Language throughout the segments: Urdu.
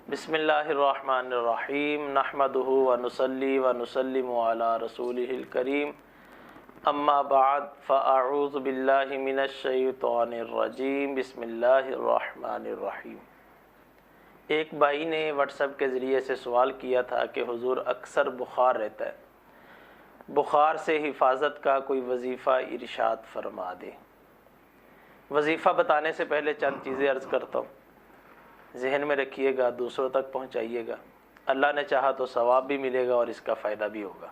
بسم اللہ الرحمن الرحیم نحمدہ ونصلی ونسلم علی رسولہ الکریم اما بعد فاعوذ باللہ من الشیطان الرجیم بسم اللہ الرحمن الرحیم۔ ایک بھائی نے واٹس ایپ کے ذریعے سے سوال کیا تھا کہ حضور اکثر بخار رہتا ہے، بخار سے حفاظت کا کوئی وظیفہ ارشاد فرما دے۔ وظیفہ بتانے سے پہلے چند چیزیں عرض کرتا ہوں، ذہن میں رکھیے گا، دوسروں تک پہنچائیے گا، اللہ نے چاہا تو ثواب بھی ملے گا اور اس کا فائدہ بھی ہوگا۔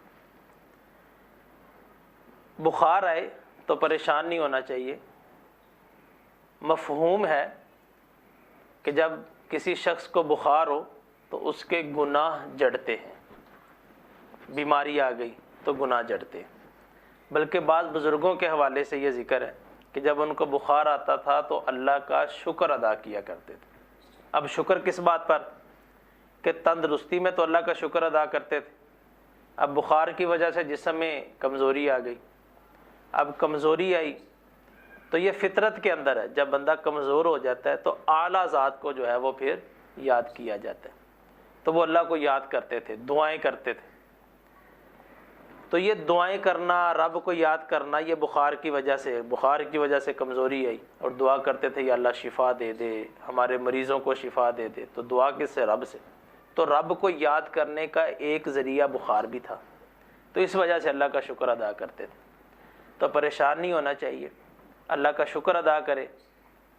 بخار آئے تو پریشان نہیں ہونا چاہیے۔ مفہوم ہے کہ جب کسی شخص کو بخار ہو تو اس کے گناہ جڑتے ہیں، بیماری آ گئی تو گناہ جڑتے ہیں۔ بلکہ بعض بزرگوں کے حوالے سے یہ ذکر ہے کہ جب ان کو بخار آتا تھا تو اللہ کا شکر ادا کیا کرتے تھے۔ اب شکر کس بات پر؟ کہ تندرستی میں تو اللہ کا شکر ادا کرتے تھے، اب بخار کی وجہ سے جسم میں کمزوری آ گئی، اب کمزوری آئی تو یہ فطرت کے اندر ہے، جب بندہ کمزور ہو جاتا ہے تو اعلیٰ ذات کو جو ہے وہ پھر یاد کیا جاتا ہے، تو وہ اللہ کو یاد کرتے تھے، دعائیں کرتے تھے۔ تو یہ دعائیں کرنا، رب کو یاد کرنا، یہ بخار کی وجہ سے کمزوری آئی اور دعا کرتے تھے یا اللہ شفا دے دے، ہمارے مریضوں کو شفا دے دے۔ تو دعا کس سے؟ رب سے۔ تو رب کو یاد کرنے کا ایک ذریعہ بخار بھی تھا، تو اس وجہ سے اللہ کا شکر ادا کرتے تھے۔ تو پریشان نہیں ہونا چاہیے، اللہ کا شکر ادا کرے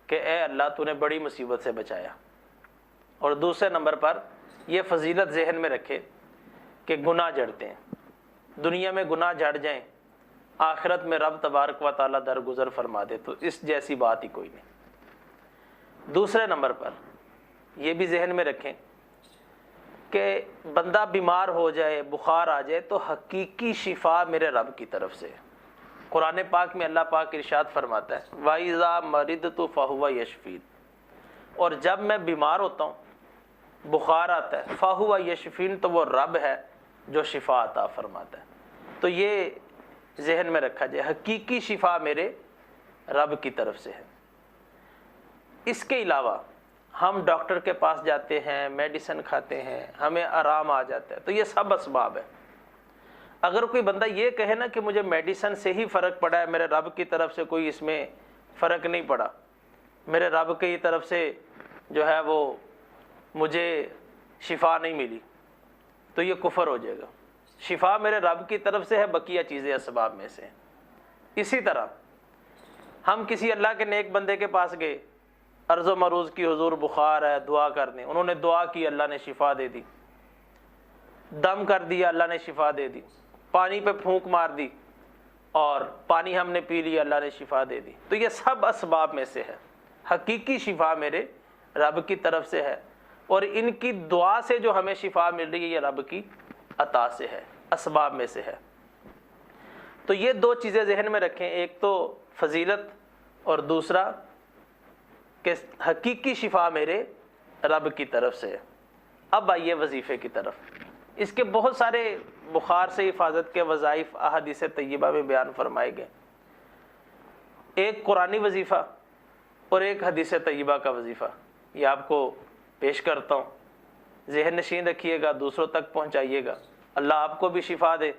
کہ اے اللہ تو نے بڑی مصیبت سے بچایا۔ اور دوسرے نمبر پر یہ فضیلت ذہن میں رکھے کہ گناہ جڑتے ہیں، دنیا میں گناہ جھڑ جائیں، آخرت میں رب تبارک و تعالیٰ درگزر فرما دے، تو اس جیسی بات ہی کوئی نہیں۔ دوسرے نمبر پر یہ بھی ذہن میں رکھیں کہ بندہ بیمار ہو جائے، بخار آ جائے تو حقیقی شفا میرے رب کی طرف سے۔ قرآن پاک میں اللہ پاک ارشاد فرماتا ہے وَإِذَا مَرِضْتُ فَهُوَ يَشْفِينِ، اور جب میں بیمار ہوتا ہوں، بخار آتا ہے، فَهُوَ يَشْفِينِ، تو وہ رب ہے جو شفا عطا فرماتا ہے۔ تو یہ ذہن میں رکھا جائے، حقیقی شفا میرے رب کی طرف سے ہے۔ اس کے علاوہ ہم ڈاکٹر کے پاس جاتے ہیں، میڈیسن کھاتے ہیں، ہمیں آرام آ جاتا ہے، تو یہ سب اسباب ہے۔ اگر کوئی بندہ یہ کہے نا کہ مجھے میڈیسن سے ہی فرق پڑا ہے، میرے رب کی طرف سے کوئی اس میں فرق نہیں پڑا، میرے رب کی طرف سے جو ہے وہ مجھے شفا نہیں ملی، تو یہ کفر ہو جائے گا۔ شفا میرے رب کی طرف سے ہے، بقیہ چیزیں اسباب میں سے ہیں۔ اسی طرح ہم کسی اللہ کے نیک بندے کے پاس گئے، عرض و مروز کی، حضور بخار ہے دعا کر دیں، انہوں نے دعا کی، اللہ نے شفا دے دی، دم کر دیا، اللہ نے شفا دے دی، پانی پہ پھونک مار دی اور پانی ہم نے پی لیا، اللہ نے شفا دے دی، تو یہ سب اسباب میں سے ہے۔ حقیقی شفا میرے رب کی طرف سے ہے، اور ان کی دعا سے جو ہمیں شفا مل رہی ہے یہ رب کی عطا سے ہے، اسباب میں سے ہے۔ تو یہ دو چیزیں ذہن میں رکھیں، ایک تو فضیلت اور دوسرا کہ حقیقی شفا میرے رب کی طرف سے ہے۔ اب آئیے وظیفے کی طرف۔ اس کے بہت سارے بخار سے حفاظت کے وظائف احادیث طیبہ میں بیان فرمائے گئے، ایک قرآنی وظیفہ اور ایک حدیث طیبہ کا وظیفہ، یہ آپ کو پیش کرتا ہوں، ذہن نشین رکھیے گا، دوسروں تک پہنچائیے گا، اللہ آپ کو بھی شفا دے،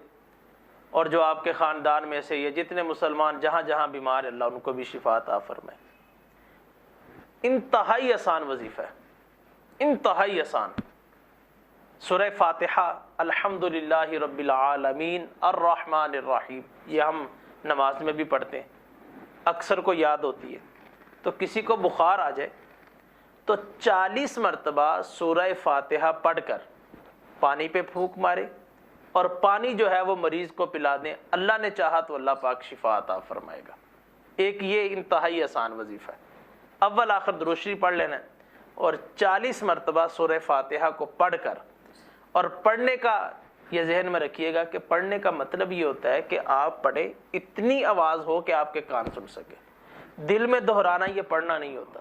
اور جو آپ کے خاندان میں سے یہ جتنے مسلمان جہاں جہاں بیمار ہیں، اللہ ان کو بھی شفا عطا فرمائے۔ انتہائی آسان وظیفہ ہے، انتہائی آسان۔ سورہ فاتحہ الحمدللہ رب العالمین الرحمن الرحیم، یہ ہم نماز میں بھی پڑھتے ہیں، اکثر کو یاد ہوتی ہے۔ تو کسی کو بخار آ جائے تو 40 مرتبہ سورہ فاتحہ پڑھ کر پانی پہ پھونک مارے اور پانی جو ہے وہ مریض کو پلا دیں، اللہ نے چاہا تو اللہ پاک شفا عطا فرمائے گا۔ ایک یہ انتہائی آسان وظیفہ ہے، اول آخر درود شریف پڑھ لینا ہے اور 40 مرتبہ سورہ فاتحہ کو پڑھ کر، اور پڑھنے کا یہ ذہن میں رکھیے گا کہ پڑھنے کا مطلب یہ ہوتا ہے کہ آپ پڑھیں اتنی آواز ہو کہ آپ کے کان سن سکے، دل میں دہرانا یہ پڑھنا نہیں ہوتا۔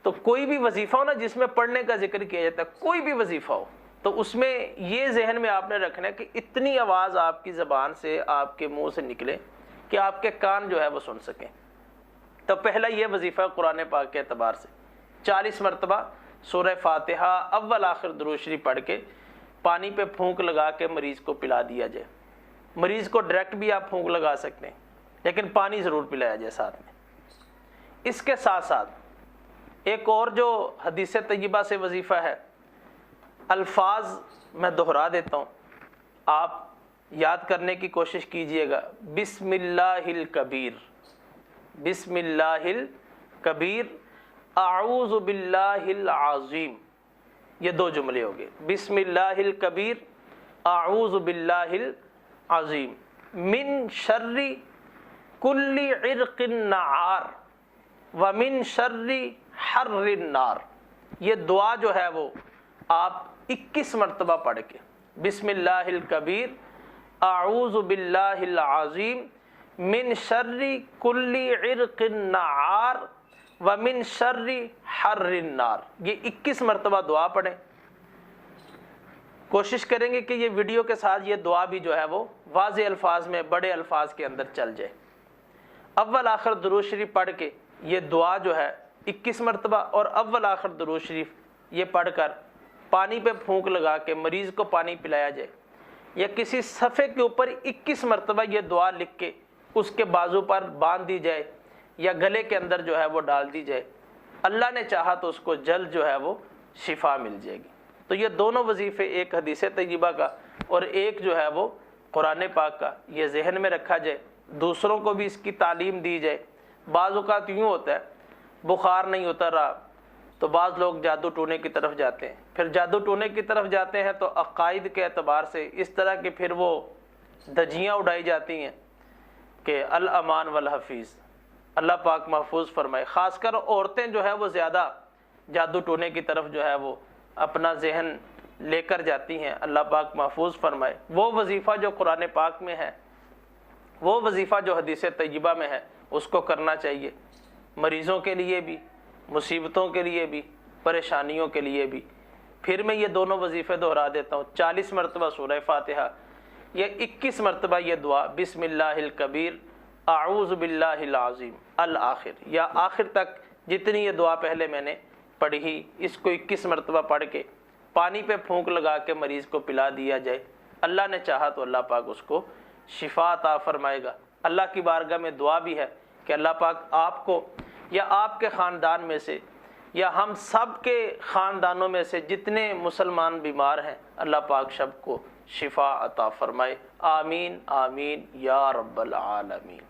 تو کوئی بھی وظیفہ ہو نا جس میں پڑھنے کا ذکر کیا جاتا ہے، کوئی بھی وظیفہ ہو، تو اس میں یہ ذہن میں آپ نے رکھنا ہے کہ اتنی آواز آپ کی زبان سے، آپ کے منہ سے نکلے کہ آپ کے کان جو ہے وہ سن سکیں۔ تو پہلا یہ وظیفہ قرآن پاک کے اعتبار سے 40 مرتبہ سورہ فاتحہ اول آخر درود شریف پڑھ کے پانی پہ پھونک لگا کے مریض کو پلا دیا جائے. مریض کو ڈائریکٹ بھی آپ پھونک لگا سکتے ہیں لیکن پانی ضرور پلایا جائے ساتھ میں. اس کے ساتھ ساتھ ایک اور جو حدیث طیبہ سے وظیفہ ہے، الفاظ میں دہرا دیتا ہوں، آپ یاد کرنے کی کوشش کیجئے گا. بسم اللہ الکبیر، بسم اللہ الکبیر، اعوذ باللہ العظیم. یہ دو جملے ہو گئے. بسم اللہ الکبیر، اعوذ باللہ العظیم، من شر کل عرق النعار ومن شر حر النار. یہ دعا جو ہے وہ آپ 21 مرتبہ پڑھ کے بسم اللہ الکبیر، اعوذ باللہ العظیم، من شر کل عرق النعار ومن شر حر النار، یہ 21 مرتبہ دعا پڑھیں. کوشش کریں گے کہ یہ ویڈیو کے ساتھ یہ دعا بھی جو ہے وہ واضح الفاظ میں، بڑے الفاظ کے اندر چل جائے. اول آخر درود شریف پڑھ کے یہ دعا جو ہے 21 مرتبہ اور اول آخر درود شریف یہ پڑھ کر پانی پہ پھونک لگا کے مریض کو پانی پلایا جائے، یا کسی صفحے کے اوپر 21 مرتبہ یہ دعا لکھ کے اس کے بازو پر باندھ دی جائے یا گلے کے اندر جو ہے وہ ڈال دی جائے. اللہ نے چاہا تو اس کو جلد جو ہے وہ شفا مل جائے گی. تو یہ دونوں وظیفے، ایک حدیث طیبہ کا اور ایک جو ہے وہ قرآن پاک کا، یہ ذہن میں رکھا جائے، دوسروں کو بھی اس کی تعلیم دی جائے. بعض اوقات یوں ہوتا ہے بخار نہیں اتر رہا تو بعض لوگ جادو ٹونے کی طرف جاتے ہیں. پھر جادو ٹونے کی طرف جاتے ہیں تو عقائد کے اعتبار سے اس طرح کے پھر وہ دھجیاں اڑائی جاتی ہیں کہ الامان والحفیظ، اللہ پاک محفوظ فرمائے. خاص کر عورتیں جو ہے وہ زیادہ جادو ٹونے کی طرف جو ہے وہ اپنا ذہن لے کر جاتی ہیں، اللہ پاک محفوظ فرمائے. وہ وظیفہ جو قرآن پاک میں ہے، وہ وظیفہ جو حدیث طیبہ میں ہے، اس کو کرنا چاہیے، مریضوں کے لیے بھی، مصیبتوں کے لیے بھی، پریشانیوں کے لیے بھی. پھر میں یہ دونوں وظیفے دہرا دیتا ہوں. 40 مرتبہ سورہ فاتحہ یا 21 مرتبہ یہ دعا بسم اللہ الکبیر، اعوذ باللہ العظیم الآخر، یا آخر تک جتنی یہ دعا پہلے میں نے پڑھی اس کو 21 مرتبہ پڑھ کے پانی پہ پھونک لگا کے مریض کو پلا دیا جائے. اللہ نے چاہا تو اللہ پاک اس کو شفا عطا فرمائے گا. اللہ کی بارگاہ میں دعا بھی ہے کہ اللہ پاک آپ کو یا آپ کے خاندان میں سے یا ہم سب کے خاندانوں میں سے جتنے مسلمان بیمار ہیں، اللہ پاک سب کو شفا عطا فرمائے. آمین آمین یا رب العالمین.